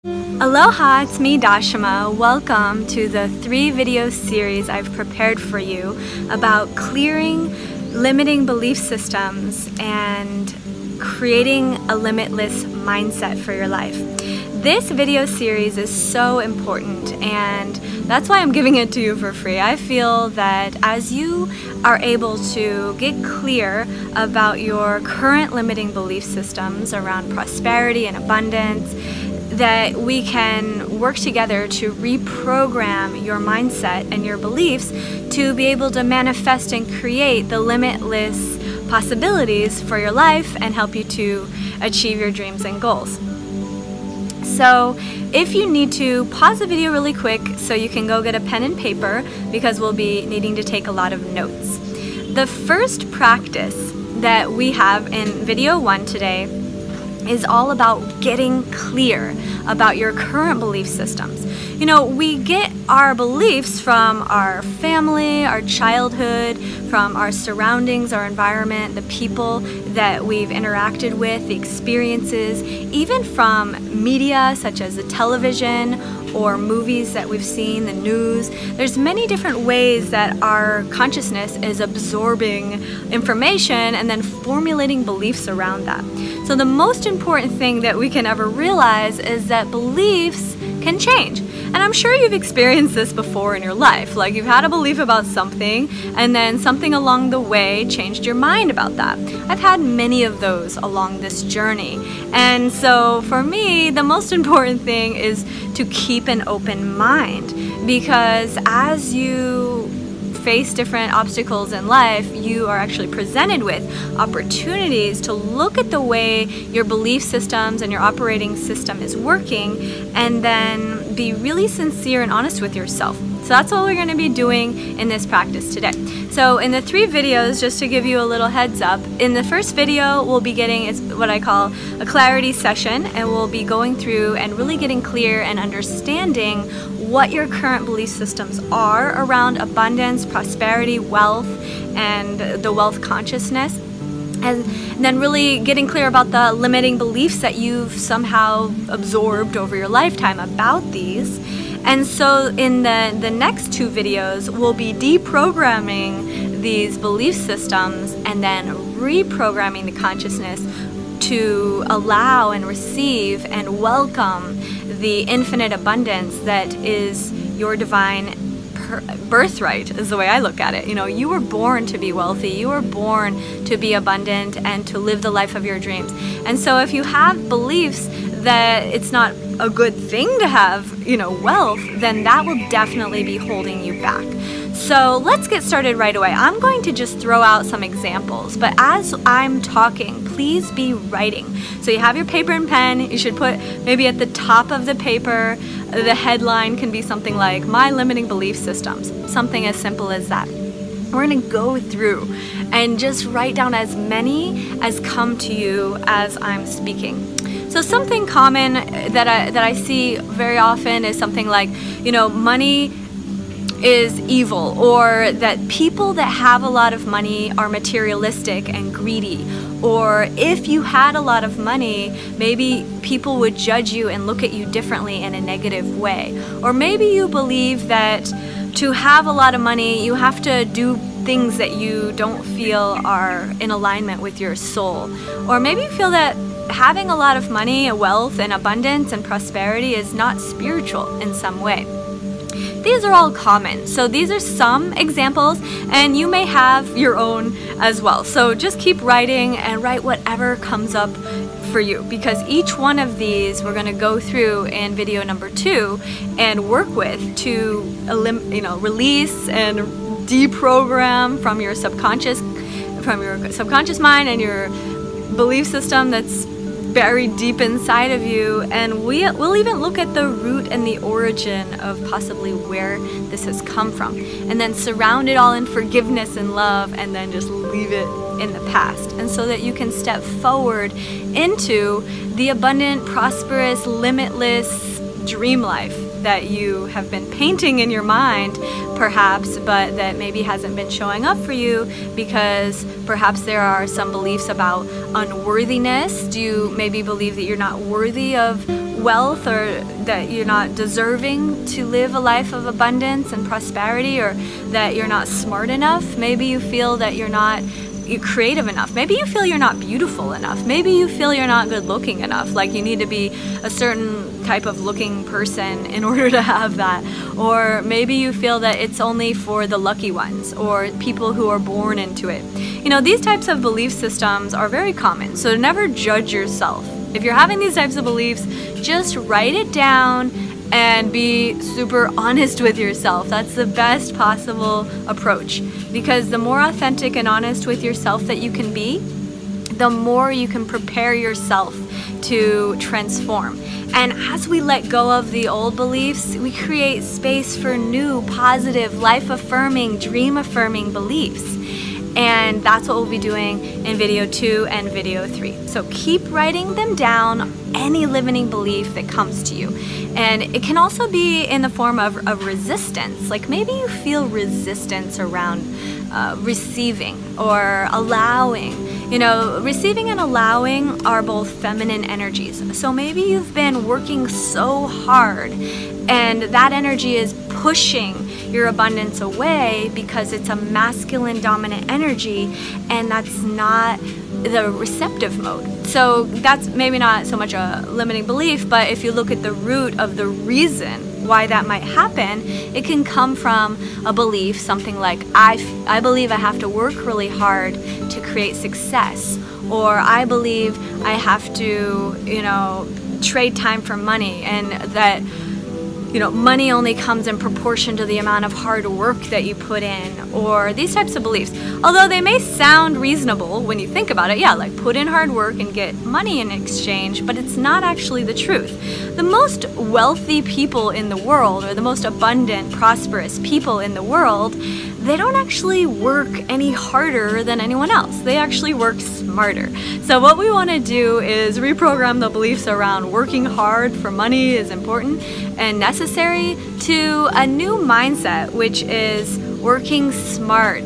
Aloha, it's me Dashima. Welcome to the 3-video series I've prepared for you about clearing limiting belief systems and creating a limitless mindset for your life. This video series is so important, and that's why I'm giving it to you for free. I feel that as you are able to get clear about your current limiting belief systems around prosperity and abundance, that we can work together to reprogram your mindset and your beliefs to be able to manifest and create the limitless possibilities for your life and help you to achieve your dreams and goals. So if you need to, pause the video really quick so you can go get a pen and paper, because we'll be needing to take a lot of notes. The first practice that we have in video 1 today is all about getting clear about your current belief systems. You know, we get our beliefs from our family, our childhood, from our surroundings, our environment, the people that we've interacted with, the experiences, even from media such as the television or movies that we've seen, the news. There's many different ways that our consciousness is absorbing information and then formulating beliefs around that. So the most important thing that we can ever realize is that beliefs can change. And I'm sure you've experienced this before in your life. Like, you've had a belief about something and then something along the way changed your mind about that. I've had many of those along this journey. And so for me, the most important thing is to keep an open mind, because as you face different obstacles in life, you are actually presented with opportunities to look at the way your belief systems and your operating system is working, and then be really sincere and honest with yourself. So that's what we're going to be doing in this practice today. So in the 3 videos, just to give you a little heads up, in the first video we'll be getting is what I call a clarity session, and we'll be going through and really getting clear and understanding what your current belief systems are around abundance, prosperity, wealth, and the wealth consciousness. And then really getting clear about the limiting beliefs that you've somehow absorbed over your lifetime about these. And so in the next 2 videos, we'll be deprogramming these belief systems and then reprogramming the consciousness to allow and receive and welcome the infinite abundance that is your divine birthright, is the way I look at it. You know, you were born to be wealthy, you were born to be abundant and to live the life of your dreams. And so if you have beliefs that it's not a good thing to have, you know, wealth, then that will definitely be holding you back. So let's get started right away. I'm going to just throw out some examples, but as I'm talking, please be writing. So you have your paper and pen. You should put maybe at the top of the paper, the headline can be something like "My Limiting Belief Systems," something as simple as that. We're going to go through and just write down as many as come to you as I'm speaking. So something common that I see very often is something like, you know, money is evil, or that people that have a lot of money are materialistic and greedy, or if you had a lot of money, maybe people would judge you and look at you differently in a negative way. Or maybe you believe that to have a lot of money, you have to do things that you don't feel are in alignment with your soul. Or maybe you feel that having a lot of money, wealth, and abundance and prosperity is not spiritual in some way. These are all common. So these are some examples, and you may have your own as well. So just keep writing and write whatever comes up for you, because each one of these we're going to go through in video number 2 and work with to release and deprogram from your subconscious mind and your belief system that's buried deep inside of you. And we'll even look at the root and the origin of possibly where this has come from, and then surround it all in forgiveness and love, and then just leave it in the past, and so that you can step forward into the abundant, prosperous, limitless dream life that you have been painting in your mind, perhaps, but that maybe hasn't been showing up for you because perhaps there are some beliefs about unworthiness. Do you maybe believe that you're not worthy of wealth, or that you're not deserving to live a life of abundance and prosperity, or that you're not smart enough. Maybe you feel that you're not creative enough. Maybe you feel you're not beautiful enough. Maybe you feel you're not good looking enough, like you need to be a certain type of looking person in order to have that. Or maybe you feel that it's only for the lucky ones or people who are born into it. You know, these types of belief systems are very common, so never judge yourself. If you're having these types of beliefs, just write it down and be super honest with yourself. That's the best possible approach, because the more authentic and honest with yourself that you can be, the more you can prepare yourself to transform. And as we let go of the old beliefs, we create space for new, positive, life-affirming, dream-affirming beliefs. And that's what we'll be doing in video 2 and video 3. So keep writing them down, any limiting belief that comes to you. And it can also be in the form of resistance. Like maybe you feel resistance around receiving or allowing. You know, receiving and allowing are both feminine energies. So maybe you've been working so hard and that energy is pushing your abundance away because it's a masculine dominant energy, and that's not the receptive mode. So that's maybe not so much a limiting belief, but if you look at the root of the reason why that might happen, it can come from a belief, something like, I believe I have to work really hard to create success, or I believe I have to, you know, trade time for money, and that, you know, money only comes in proportion to the amount of hard work that you put in, or these types of beliefs. Although they may sound reasonable when you think about it, yeah, like put in hard work and get money in exchange, but it's not actually the truth. The most wealthy people in the world, or the most abundant, prosperous people in the world, they don't actually work any harder than anyone else. They actually work smarter. So what we want to do is reprogram the beliefs around working hard for money is important and necessary to a new mindset, which is working smart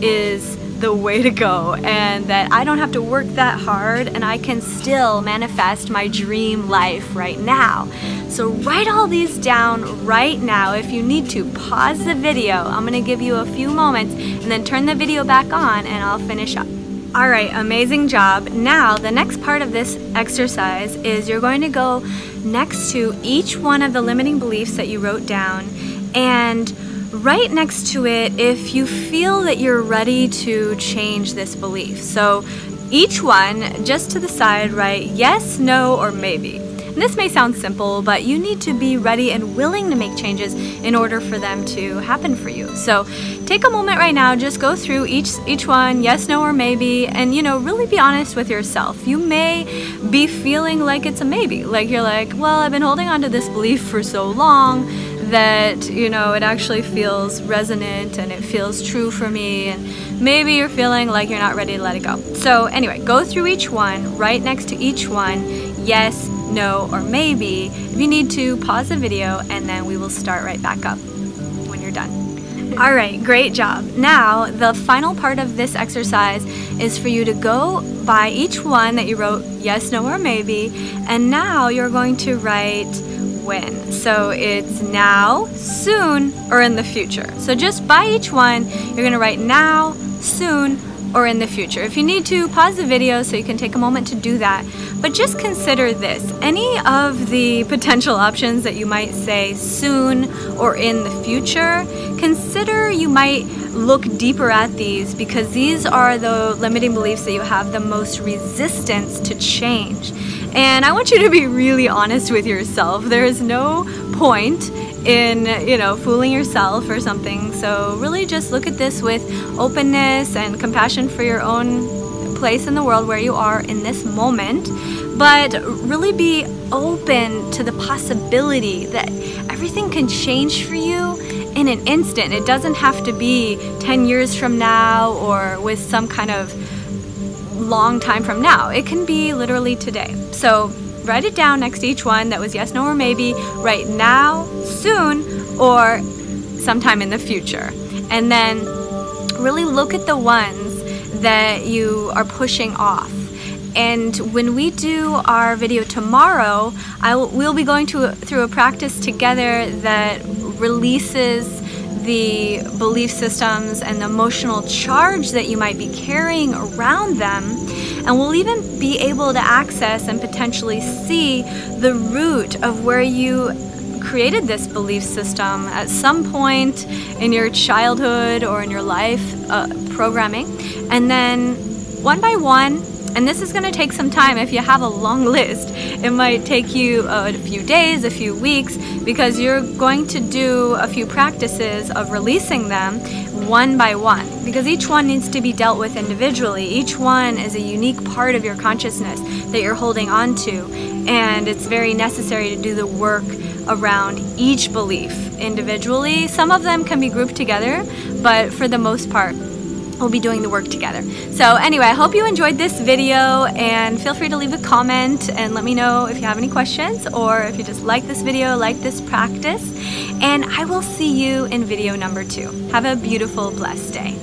is the way to go, and that I don't have to work that hard and I can still manifest my dream life right now. So write all these down right now. If you need to, pause the video. I'm gonna give you a few moments and then turn the video back on and I'll finish up. All right, amazing job. Now, the next part of this exercise is you're going to go next to each one of the limiting beliefs that you wrote down, and right next to it if you feel that you're ready to change this belief. So each one, just to the side, write yes, no, or maybe. And this may sound simple, but you need to be ready and willing to make changes in order for them to happen for you. So take a moment right now, just go through each one, yes, no, or maybe, and you know, really be honest with yourself. You may be feeling like it's a maybe, like you're like, well, I've been holding on to this belief for so long that, you know, it actually feels resonant and it feels true for me, and maybe you're feeling like you're not ready to let it go. So anyway, go through each one, right next to each one, yes, no, or maybe. If you need to, pause the video and then we will start right back up when you're done. All right, great job. Now, the final part of this exercise is for you to go by each one that you wrote yes, no, or maybe, and now you're going to write when. So it's now, soon, or in the future. So just by each one, you're gonna write now, soon, or in the future. If you need to, pause the video so you can take a moment to do that. But just consider this. Any of the potential options that you might say soon or in the future, consider you might look deeper at these, because these are the limiting beliefs that you have the most resistance to change. And I want you to be really honest with yourself. There is no point in, you know, fooling yourself or something. So really just look at this with openness and compassion for your own place in the world where you are in this moment, but really be open to the possibility that everything can change for you in an instant. It doesn't have to be 10 years from now or with some kind of long time from now. It can be literally today. So write it down next to each one that was yes, no, or maybe. Write now, soon, or sometime in the future. And then really look at the ones that you are pushing off And when we do our video tomorrow, we'll be going through a practice together that releases the belief systems and the emotional charge that you might be carrying around them. And we'll even be able to access and potentially see the root of where you created this belief system at some point in your childhood or in your life programming. And then one by one, and this is going to take some time. If you have a long list, it might take you a few days, a few weeks, because you're going to do a few practices of releasing them one by one, because each one needs to be dealt with individually. Each one is a unique part of your consciousness that you're holding on to, and it's very necessary to do the work around each belief individually. Some of them can be grouped together, but for the most part, we'll be doing the work together. So anyway, I hope you enjoyed this video, and feel free to leave a comment and let me know if you have any questions, or if you just like this video, like this practice. And I will see you in video number 2. Have a beautiful, blessed day.